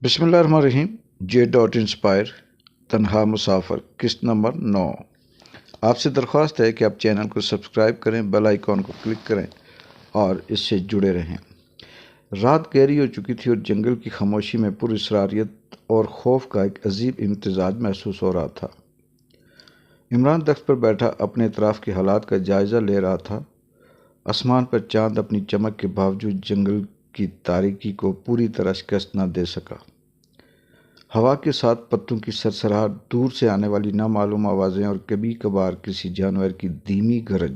بسم اللہ الرحمن الرحیم۔ جے ڈاٹ انسپائر تنہا مسافر قسط نمبر 9۔ آپ سے درخواست ہے کہ آپ چینل کو سبسکرائب کریں، بیل آئیکن کو کلک کریں اور اس سے جڑے رہیں۔ رات گہری ہو چکی تھی اور جنگل کی خاموشی میں پر اسراریت اور خوف کا ایک عجیب امتزاج محسوس ہو رہا تھا۔ عمران درخت پر بیٹھا اپنے اطراف کے حالات کا جائزہ لے رہا تھا۔ آسمان پر چاند اپنی چمک کے باوجود جنگل کی تاریکی کو پوری طرح شکست نہ دے سکا۔ ہوا کے ساتھ پتوں کی سرسراہٹ، دور سے آنے والی نامعلوم آوازیں اور کبھی کبھار کسی جانور کی دھیمی گرج،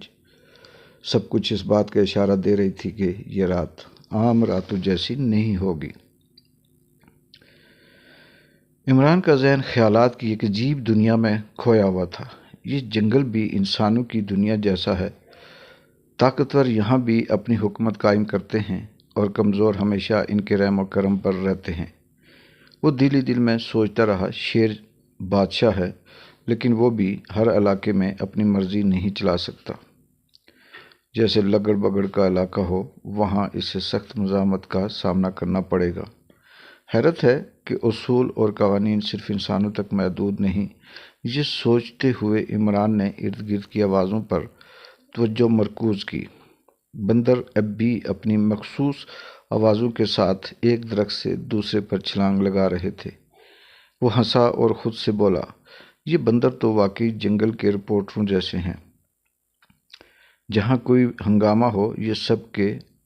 سب کچھ اس بات کا اشارہ دے رہی تھی کہ یہ رات عام راتوں جیسی نہیں ہوگی۔ عمران کا ذہن خیالات کی ایک عجیب دنیا میں کھویا ہوا تھا۔ یہ جنگل بھی انسانوں کی دنیا جیسا ہے۔ طاقتور یہاں بھی اپنی حکومت قائم کرتے ہیں اور کمزور ہمیشہ ان کے رحم و کرم پر رہتے ہیں۔ وہ دل ہی دل میں سوچتا رہا، شیر بادشاہ ہے، لیکن وہ بھی ہر علاقے میں اپنی مرضی نہیں چلا سکتا۔ جیسے لگڑ بگڑ کا علاقہ ہو، وہاں اسے سخت مزاحمت کا سامنا کرنا پڑے گا۔ حیرت ہے کہ اصول اور قوانین صرف انسانوں تک محدود نہیں۔ یہ سوچتے ہوئے عمران نے ارد گرد کی آوازوں پر توجہ مرکوز کی۔ بندر اب بھی اپنی مخصوص آوازوں کے ساتھ ایک درخت سے دوسرے پر چھلانگ لگا رہے تھے۔ وہ ہنسا اور خود سے بولا، یہ بندر تو واقعی جنگل کے رپورٹروں جیسے ہیں۔ جہاں کوئی ہنگامہ ہو، یہ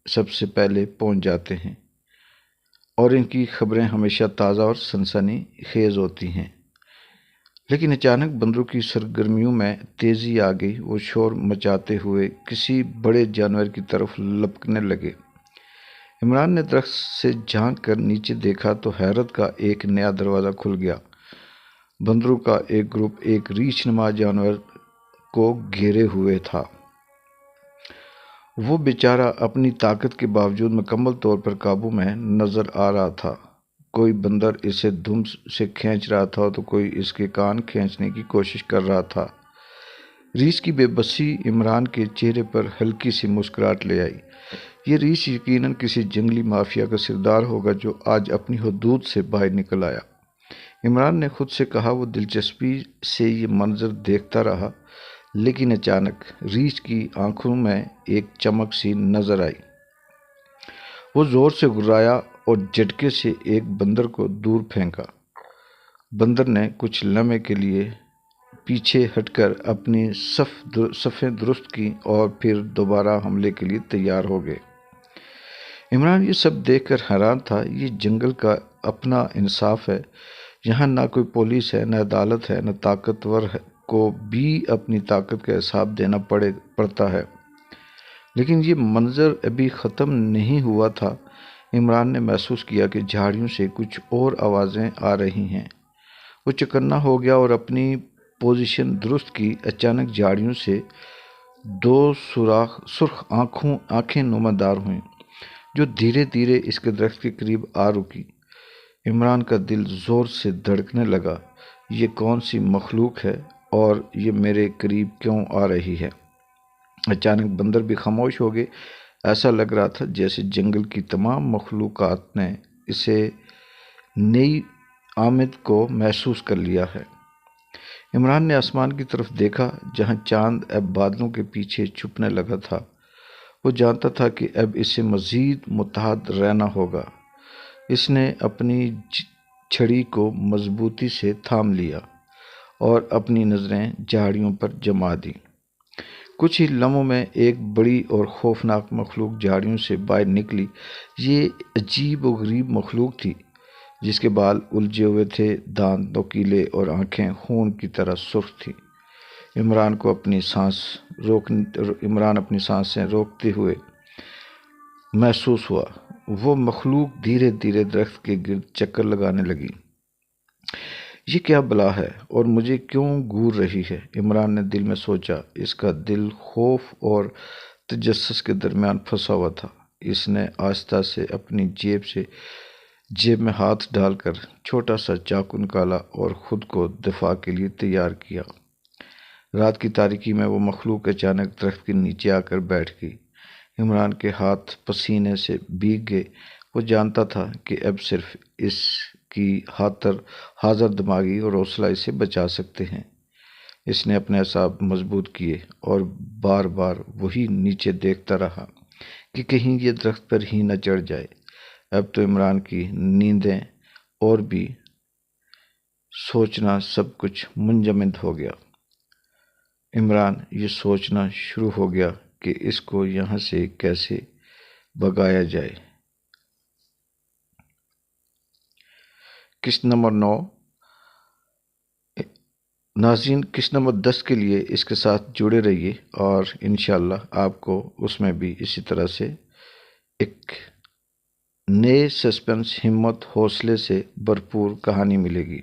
سب سے پہلے پہنچ جاتے ہیں اور ان کی خبریں ہمیشہ تازہ اور سنسنی خیز ہوتی ہیں۔ لیکن اچانک بندروں کی سرگرمیوں میں تیزی آ گئی۔ وہ شور مچاتے ہوئے کسی بڑے جانور کی طرف لپکنے لگے۔ عمران نے درخت سے جھانک کر نیچے دیکھا تو حیرت کا ایک نیا دروازہ کھل گیا۔ بندروں کا ایک گروپ ایک ریچھ نما جانور کو گھیرے ہوئے تھا۔ وہ بیچارہ اپنی طاقت کے باوجود مکمل طور پر قابو میں نظر آ رہا تھا۔ کوئی بندر اسے دم سے کھینچ رہا تھا تو کوئی اس کے کان کھینچنے کی کوشش کر رہا تھا۔ ریچھ کی بے بسی عمران کے چہرے پر ہلکی سی مسکراہٹ لے آئی۔ یہ ریچھ یقیناً کسی جنگلی مافیا کا سردار ہوگا جو آج اپنی حدود سے باہر نکل آیا۔ عمران نے خود سے کہا۔ وہ دلچسپی سے یہ منظر دیکھتا رہا، لیکن اچانک ریچھ کی آنکھوں میں ایک چمک سی نظر آئی۔ وہ زور سے گھرایا اور جھٹکے سے ایک بندر کو دور پھینکا۔ بندر نے کچھ لمحے کے لیے پیچھے ہٹ کر اپنی صفیں درست کی اور پھر دوبارہ حملے کے لیے تیار ہو گئے۔ عمران یہ سب دیکھ کر حیران تھا۔ یہ جنگل کا اپنا انصاف ہے۔ یہاں نہ کوئی پولیس ہے، نہ عدالت ہے، نہ طاقتور کو بھی اپنی طاقت کا حساب دینا پڑتا ہے۔ لیکن یہ منظر ابھی ختم نہیں ہوا تھا۔ عمران نے محسوس کیا کہ جھاڑیوں سے کچھ اور آوازیں آ رہی ہیں۔ وہ چکنا ہو گیا اور اپنی پوزیشن درست کی۔ اچانک جھاڑیوں سے دو سرخ آنکھیں نمودار ہوئیں جو دھیرے دھیرے اس کے درخت کے قریب آ رکی۔ عمران کا دل زور سے دھڑکنے لگا۔ یہ کون سی مخلوق ہے اور یہ میرے قریب کیوں آ رہی ہے؟ اچانک بندر بھی خاموش ہو گئے۔ ایسا لگ رہا تھا جیسے جنگل کی تمام مخلوقات نے اسے نئی آمد کو محسوس کر لیا ہے۔ عمران نے آسمان کی طرف دیکھا جہاں چاند اب بادلوں کے پیچھے چھپنے لگا تھا۔ وہ جانتا تھا کہ اب اسے مزید متحد رہنا ہوگا۔ اس نے اپنی چھڑی کو مضبوطی سے تھام لیا اور اپنی نظریں جھاڑیوں پر جما دیں۔ کچھ ہی لمحوں میں ایک بڑی اور خوفناک مخلوق جھاڑیوں سے باہر نکلی۔ یہ عجیب و غریب مخلوق تھی جس کے بال الجھے ہوئے تھے، دانت نوکیلے اور آنکھیں خون کی طرح سرخ تھیں۔ عمران اپنی سانسیں روکتے ہوئے محسوس ہوا۔ وہ مخلوق دھیرے دھیرے درخت کے گرد چکر لگانے لگی۔ یہ کیا بلا ہے اور مجھے کیوں گھور رہی ہے؟ عمران نے دل میں سوچا۔ اس کا دل خوف اور تجسس کے درمیان پھنسا ہوا تھا۔ اس نے آہستہ سے اپنی جیب میں ہاتھ ڈال کر چھوٹا سا چاقو نکالا اور خود کو دفاع کے لیے تیار کیا۔ رات کی تاریکی میں وہ مخلوق اچانک درخت کے نیچے آ کر بیٹھ گئی۔ عمران کے ہاتھ پسینے سے بھیگ گئے۔ وہ جانتا تھا کہ اب صرف اس کی حاضر دماغی اور حوصلہ اسے بچا سکتے ہیں۔ اس نے اپنے اعصاب مضبوط کیے اور بار بار وہی نیچے دیکھتا رہا کہ کہیں یہ درخت پر ہی نہ چڑھ جائے۔ اب تو عمران کی نیندیں اور بھی سوچنا سب کچھ منجمد ہو گیا۔ عمران یہ سوچنا شروع ہو گیا کہ اس کو یہاں سے کیسے بھگایا جائے۔ قسط نمبر 9 ناظرین، قسط نمبر 10 کے لیے اس کے ساتھ جڑے رہیے اور انشاءاللہ آپ کو اس میں بھی اسی طرح سے ایک نئے سسپنس، ہمت، حوصلے سے بھرپور کہانی ملے گی۔